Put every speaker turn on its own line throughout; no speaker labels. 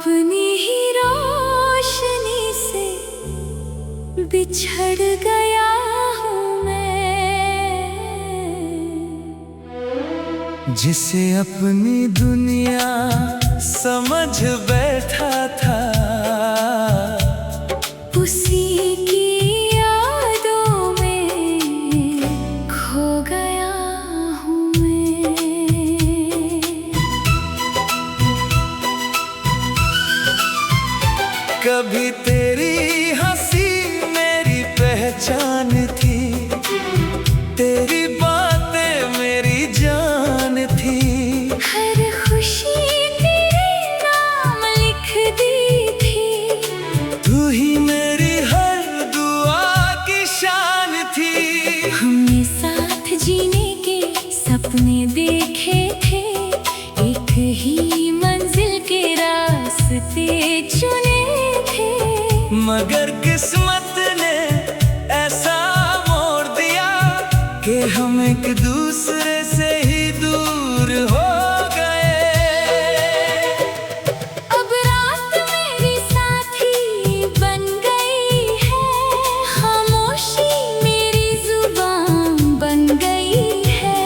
अपनी ही रोशनी से बिछड़ गया हूँ मैं,
जिसे अपनी दुनिया समझ बैठा था,
उसी की यादों में खो गया हूँ मैं।
कभी तेरी हंसी मेरी पहचान थी, तेरी बातें मेरी जान थी।
हर खुशी तेरे नाम लिख दी थी,
तू ही मेरी हर दुआ की शान थी।
हमने साथ जीने के सपने देखे थे, एक ही मंजिल के रास्ते चुने थे।
मगर किस्मत ने ऐसा मोड़ दिया कि हम एक दूसरे से ही दूर हो गए।
अब रात मेरी साथी बन गई है, खामोशी मेरी जुबान बन गई है।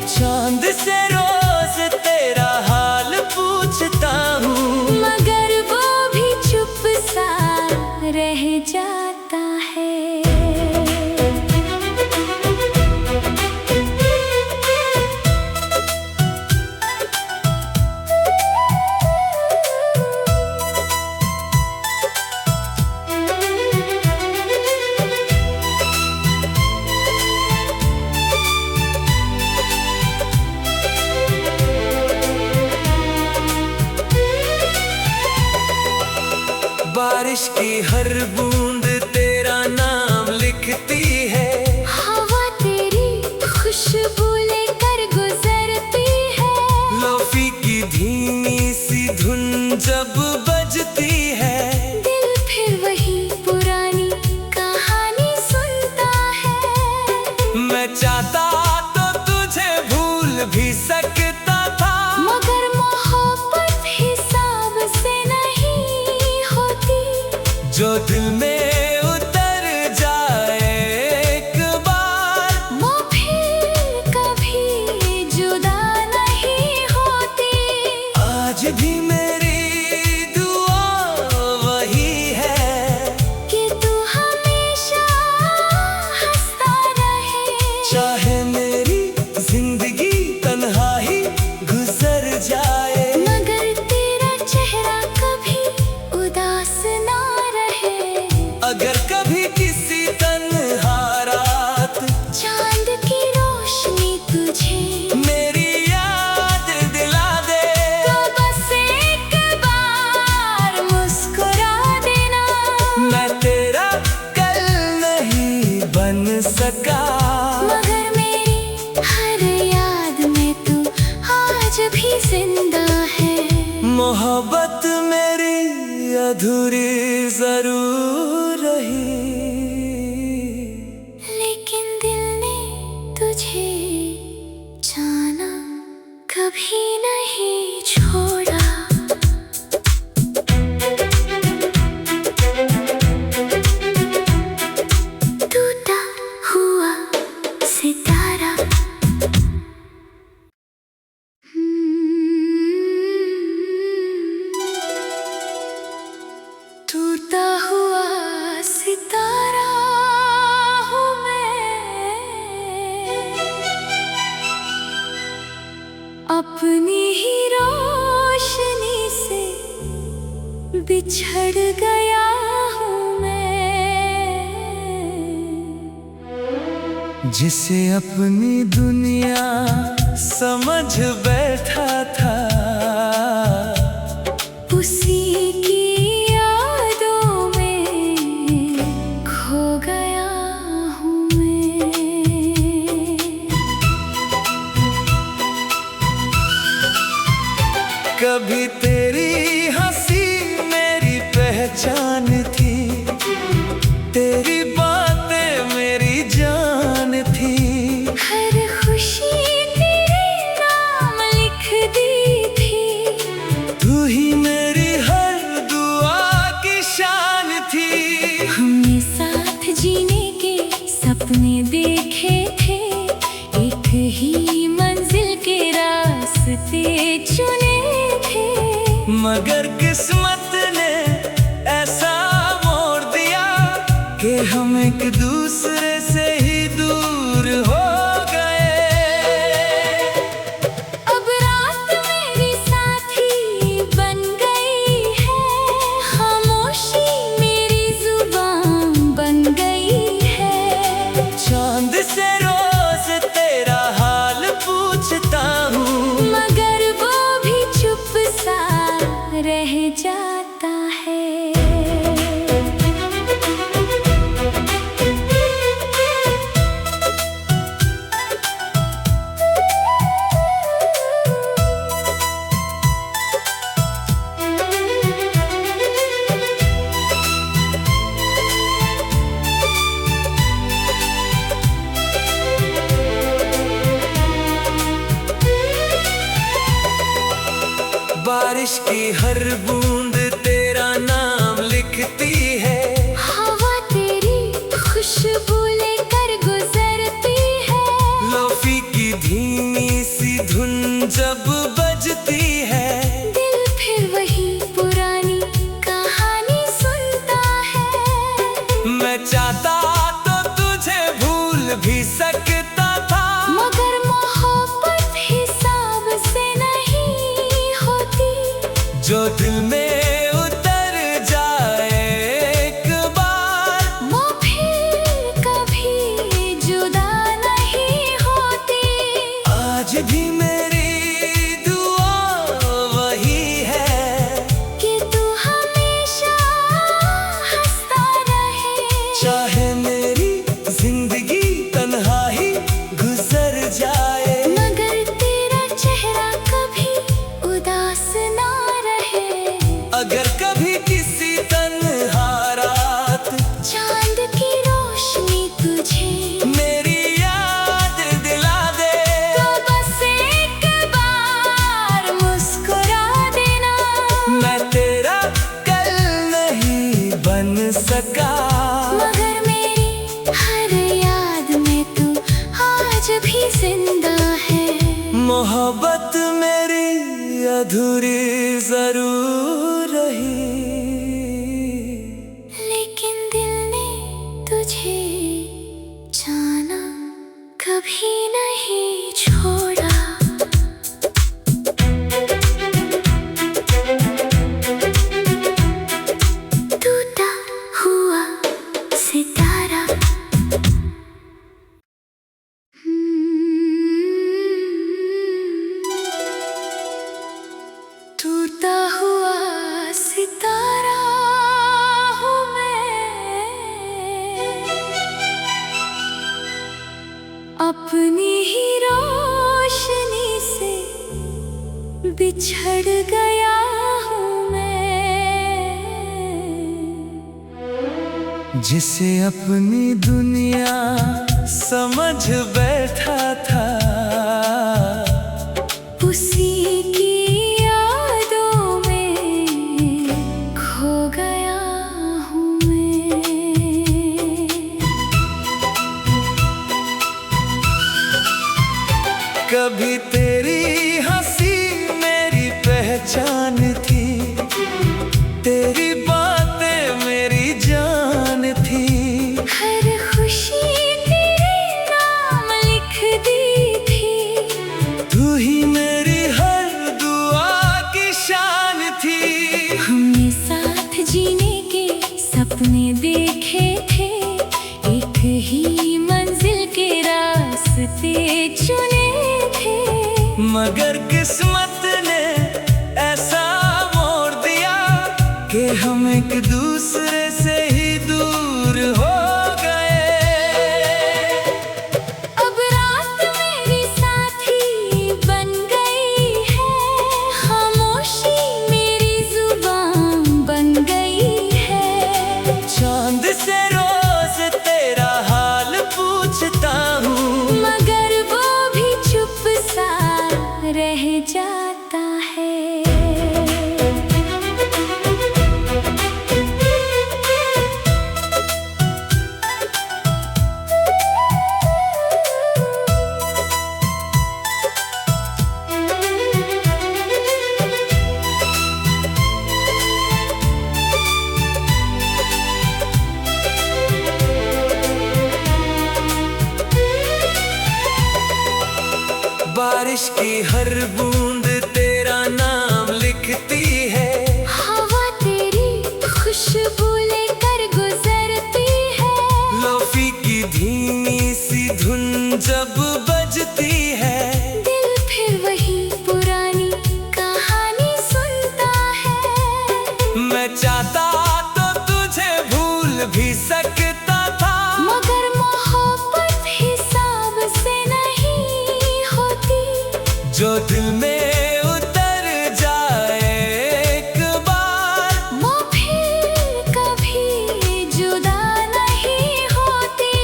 चांद से रोज तेरा हाल पूछता हूँ,
मगर वो भी चुप सा रह जाता है।
बारिश की हर बूंद तेरा नाम लिखती है,
हवा तेरी खुशबू लेकर गुजरती है।
लोफी की धीमी सी धुन जब बजती है,
दिल फिर वही पुरानी कहानी सुनता है।
मैं चाहता तो तुझे भूल भी सकता था,
मगर मोहब्बत हिसाब से नहीं होती।
जो दिल में उतर जाए एक बार,
वो फिर कभी जुदा नहीं होती।
आज भी मेरी दुआ वही है
कि तू हमेशा हंसता रहे,
चाहे मेरी जिंदगी तन्हाई गुजर जाए।
मगर तेरा चेहरा कभी उदास ना रहे।
अगर कभी किसी तन्हा रात
चांद की रोशनी तुझे
मेरी याद दिला दे,
तो बस एक बार मुस्कुरा देना।
मैं तेरा कल नहीं बन सका,
मगर मेरी हर याद में तू आज भी जिंदा है।
मोहब्बत मेरी अधूरी जरूर रही,
लेकिन दिल ने तुझे जाना कभी नहीं छोड़ा। टूटा हुआ सितारा, टूटा हुआ सितारा हूँ मैं, अपनी ही रोशनी से बिछड़ गया हूँ मैं,
जिसे अपनी दुनिया समझ बैठा था,
उसी की यादों में खो गया हूँ मैं।
कभी तेरी हंसी मेरी पहचान थी, तेरी बातें मेरी जान थी।
हर खुशी तेरे नाम लिख दी थी,
तू ही मेरी हर मगर किस्मत ने ऐसा मोड़ दिया कि हम एक दूसरे से ही दूर हो गए।
अब रात मेरी साथी बन गई है, खामोशी मेरी जुबान बन गई है।
चांद से रोज तेरा हाल पूछता हूँ,
मगर वो भी चुप सा रह जाता है।
बारिश की हर बूंद तेरा नाम लिखती है,
हवा तेरी खुशबू लेकर गुजरती है।
लोफी की धीमी सी धुन जब बजती है,
दिल फिर वही पुरानी कहानी सुनता है।
मैं चाहता तो तुझे भूल भी सकता था,
मगर मोहब्बत हिसाब से नहीं होती।
जो दिल में उतर जाए एक बार,
वो फिर कभी जुदा नहीं होती।
आज भी मेरी दुआ वही है
कि तू हमेशा हंसता रहे,
चाहे मेरी जिंदगी तन्हाई गुजर जाए,
मगर तेरा चेहरा कभी उदास ना रहे।
अगर कभी किसी तन्हा रात
चांद की रोशनी तुझे
मेरी याद दिला दे,
तो बस एक बार मुस्कुरा देना।
मैं तेरा कल नहीं बन सका,
मगर मेरी हर याद में तू आज भी जिंदा है।
मोहब्बत मेरी अधूरी जरूर रही,
लेकिन दिल ने तुझे जाना कभी नहीं छोड़ा। टूटा हुआ सितारा, टूटा हुआ सितारा हूँ मैं, अपनी ही रोशनी से बिछड़ गया हूँ मैं।
जिसे अपनी दुनिया समझ बैठा था,
उसी की यादों में खो गया हूँ मैं।
कभी तेरी हंसी मेरी पहचान थी, तेरी बातें मेरी जान थी।
हर खुशी तेरे नाम लिख दी थी,
तू ही मेरी हर दुआ की शान थी।
हमने साथ जीने के सपने देखे थे, एक ही मंजिल के रास्ते चुने थे।
मगर किस्मत ने ऐसा मोड़ दिया कि हम एक दूसरे से ही दूर हो गए।
अब रात मेरी साथी बन गई है, खामोशी मेरी जुबान बन गई है।
चांद से रोज तेरा हाल पूछता हूँ,
मगर वो भी चुप सा रह जाता है।
बारिश की हर बूंद तेरा नाम लिखती है।
हवा तेरी खुशबू लेकर गुजरती है।
लोफी की धीमी सी धुन जब बजती है,
दिल फिर वही पुरानी कहानी सुनता है।
मैं चाहता तो तुझे भूल भी सकता था,
मगर मोहब्बत हिसाब से नहीं होती।
जो दिल में उतर जाए एक बार,
वो फिर कभी जुदा नहीं होती।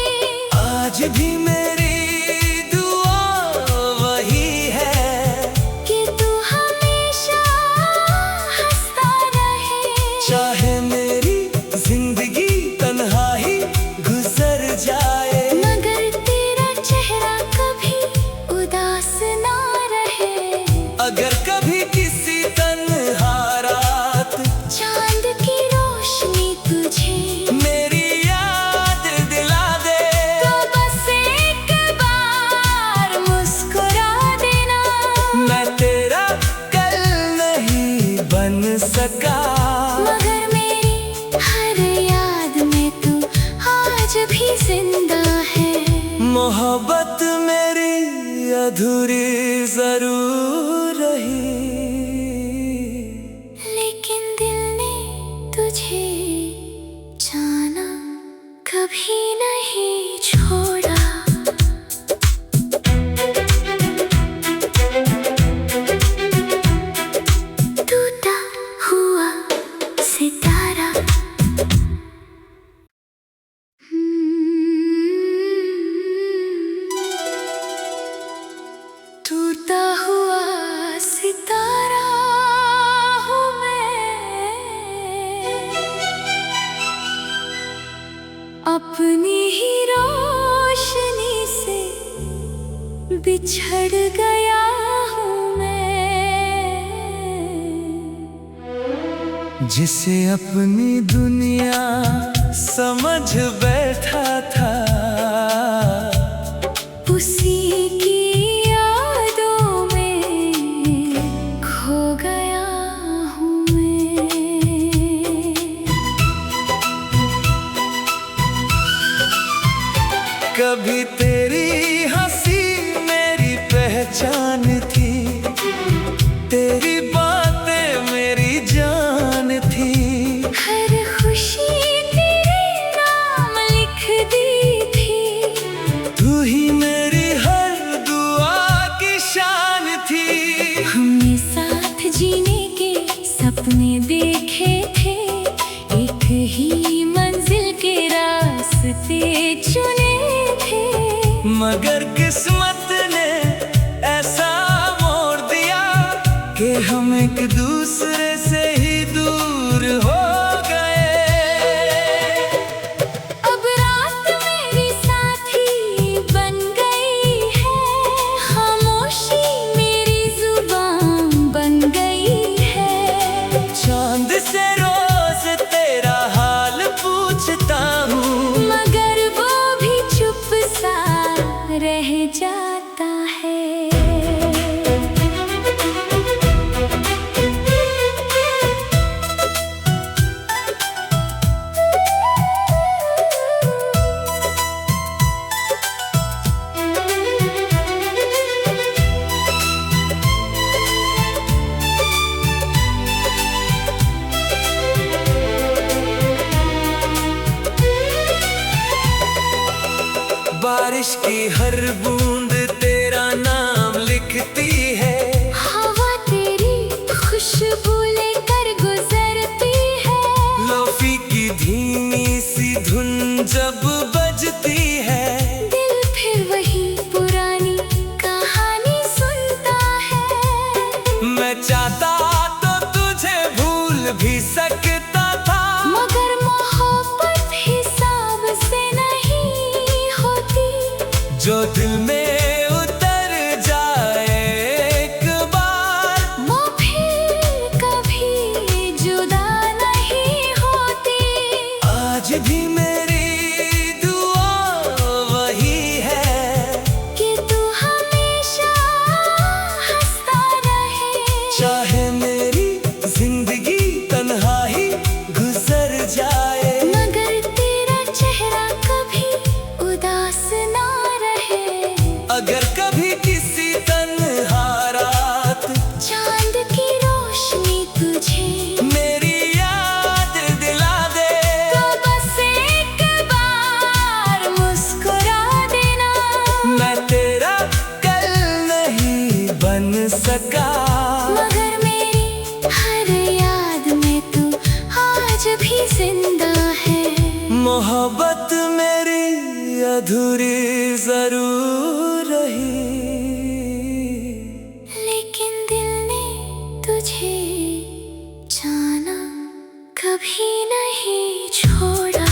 आज भी मेरी दुआ वही है
कि तू हमेशा हंसता रहे।
चाहे मेरी जिंदगी तन्हाई गुजर जाए,
मगर तेरा चेहरा कभी उदास ना रहे।
अगर कभी किसी तन्हा रात
चांद की रोशनी तुझे
मेरी याद दिला दे,
तो बस एक बार मुस्कुरा देना।
मैं तेरा कल नहीं बन सका,
मगर मेरी हर याद में तू आज भी जिंदा है।
मोहब्बत मेरी अधूरी जरूर रही,
लेकिन दिल ने तुझे जाना कभी नहीं छोड़ा। टूटा हुआ सितारा। टूटा हुआ सितारा हूँ मैं, अपनी ही रोशनी से बिछड़ गया हूँ मैं।
जिसे अपनी दुनिया समझ बैठा था,
उसी की यादों में खो गया हूँ मैं।
कभी तेरी हंसी मेरी पहचान थी, तेरी बातें मेरी जान थी।
हर खुशी तेरे नाम लिख दी थी।
तू ही मेरी हर दुआ की शान थी।
हमने साथ जीने के सपने देखे थे, एक ही मंजिल के रास्ते चुने थे।
मगर किस्मत ने ऐसा मोड़ दिया कि हम एक दूसरे से ही दूर हो गए।
अब रात मेरी साथी बन गई है, खामोशी मेरी जुबान बन गई है।
चांद से रोज तेरा हाल पूछता हूँ,
मगर वो भी चुप सा रह जाता है।
बारिश की हर बूंद तेरा नाम लिखती है।
हवा तेरी खुशबू लेकर गुजरती है।
लोफी की धीमी सी धुन जब बजती है,
दिल फिर वही पुरानी कहानी सुनता है।
मैं चाहता तो तुझे भूल भी सकता था,
मगर मोहब्बत हिसाब से नहीं होती।
जो दिल में तन्हाई गुजर जाए,
मगर तेरा चेहरा कभी उदास ना रहे।
अगर कभी किसी तन्हा रात
चांद की रोशनी तुझे
मेरी याद दिला दे,
तो बस एक बार मुस्कुरा देना।
मैं तेरा कल नहीं बन सका,
मगर मेरी हर याद में तू आज भी जिंदा है।
मोहब्बत मेरी अधूरी जरूर रही,
लेकिन दिल ने तुझे जाना कभी नहीं छोड़ा।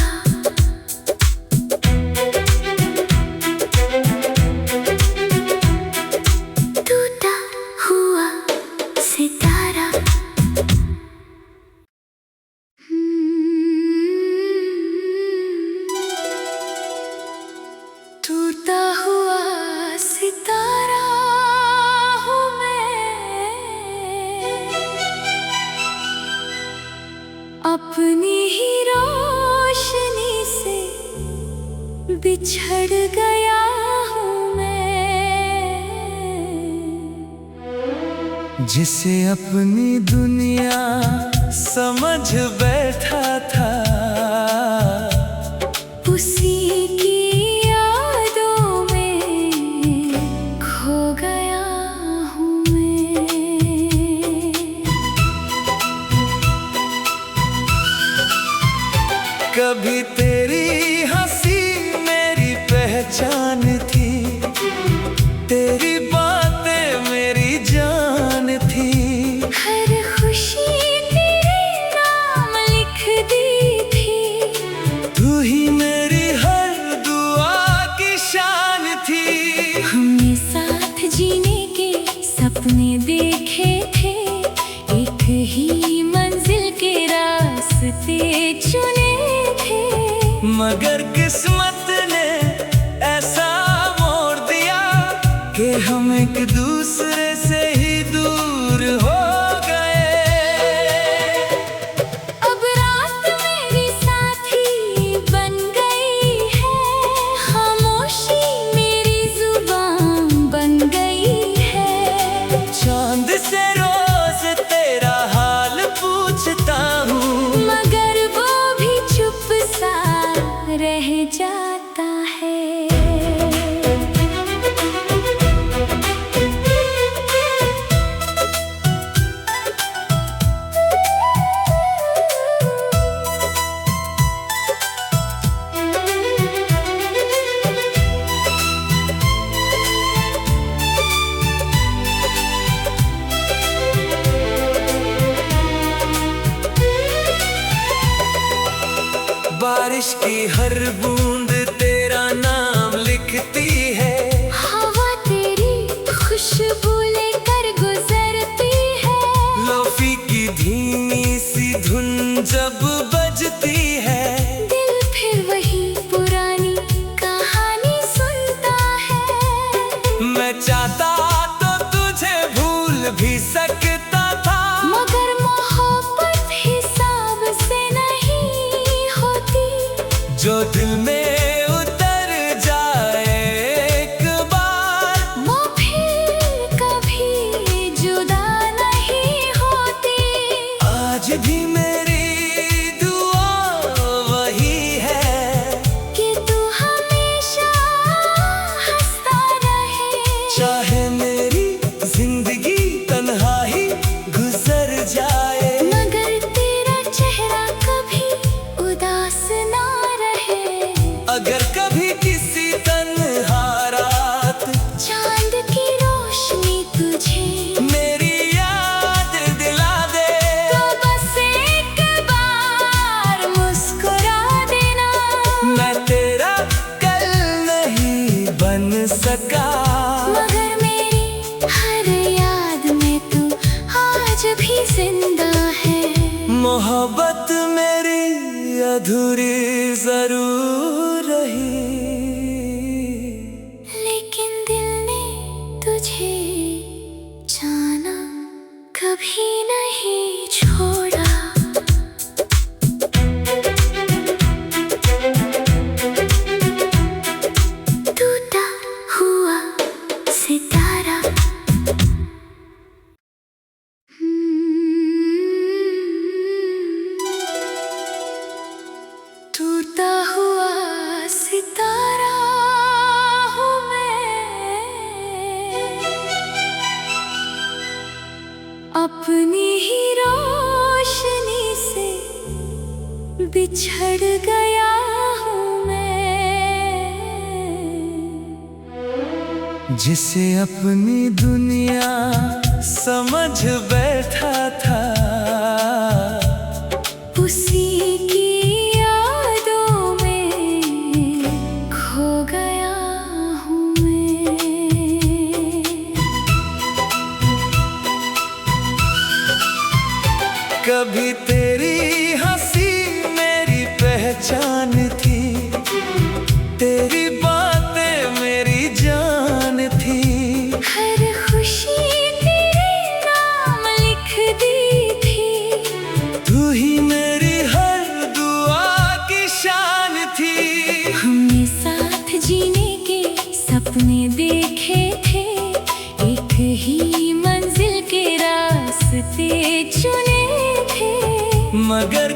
टूटा हुआ सितारा, टूटा हुआ सितारा हूँ मैं, अपनी ही रोशनी से बिछड़ गया हूँ मैं।
जिसे अपनी दुनिया समझ बैठा था,
उसी की यादों में खो गया हूँ मैं।
कभी तेरी हंसी मेरी पहचान थी, तेरी बातें मेरी जान थी।
हर खुशी तेरे नाम लिख दी थी,
तू ही मेरी हर दुआ की शान थी।
हमने साथ जीने के सपने देखे थे, एक ही मंजिल के रास्ते चुने थे।
मगर किस्मत ने ऐसा मोड़ दिया कि हम एक दूसरे से ही दूर हो गए।
अब रात मेरी साथी बन गई है, खामोशी मेरी जुबान बन गई है।
चांद से रोज तेरा हाल पूछता हूँ,
मगर वो भी चुप सा रह जाता है।
बारिश की हर बूंद तेरा नाम लिखती है,
हवा तेरी खुशबू लेकर गुजरती है।
लोफी की धीमी सी धुन जब बजती है,
दिल फिर वही पुरानी कहानी सुनता है।
मैं चाहता तो तुझे भूल भी सकता था,
मगर मोहब्बत हिसाब से नहीं होती।
जो दिल में उतर जाए एक बार,
वो फिर कभी जुदा नहीं होती।
आज भी मेरी दुआ वही है
कि तू हमेशा हंसता रहे,
चाहे मेरी जिंदगी तन्हाई गुजर जाए,
मगर तेरा चेहरा कभी उदास ना रहे।
अगर कभी किसी तन्हा रात
चांद की रोशनी तुझे
मेरी याद दिला दे,
तो बस एक बार मुस्कुरा देना।
मैं तेरा कल नहीं बन सका,
मगर मेरी हर याद में तू आज भी जिंदा है।
मोहब्बत मेरी अधूरी जरूर रही,
लेकिन दिल ने तुझे जाना कभी नहीं छोड़ा। बिछड़ गया हूँ मैं,
जिसे अपनी दुनिया समझ बैठा था,
उसी की यादों में खो गया हूँ मैं।
कभी तेरी हंसी मेरी पहचान थी, तेरी बातें मेरी जान थी,
हर खुशी तेरे नाम लिख दी थी,
तू ही मेरी हर दुआ की शान थी।
हमने साथ जीने के सपने देखे थे, एक ही मंजिल के रास्ते चुने थे,
मगर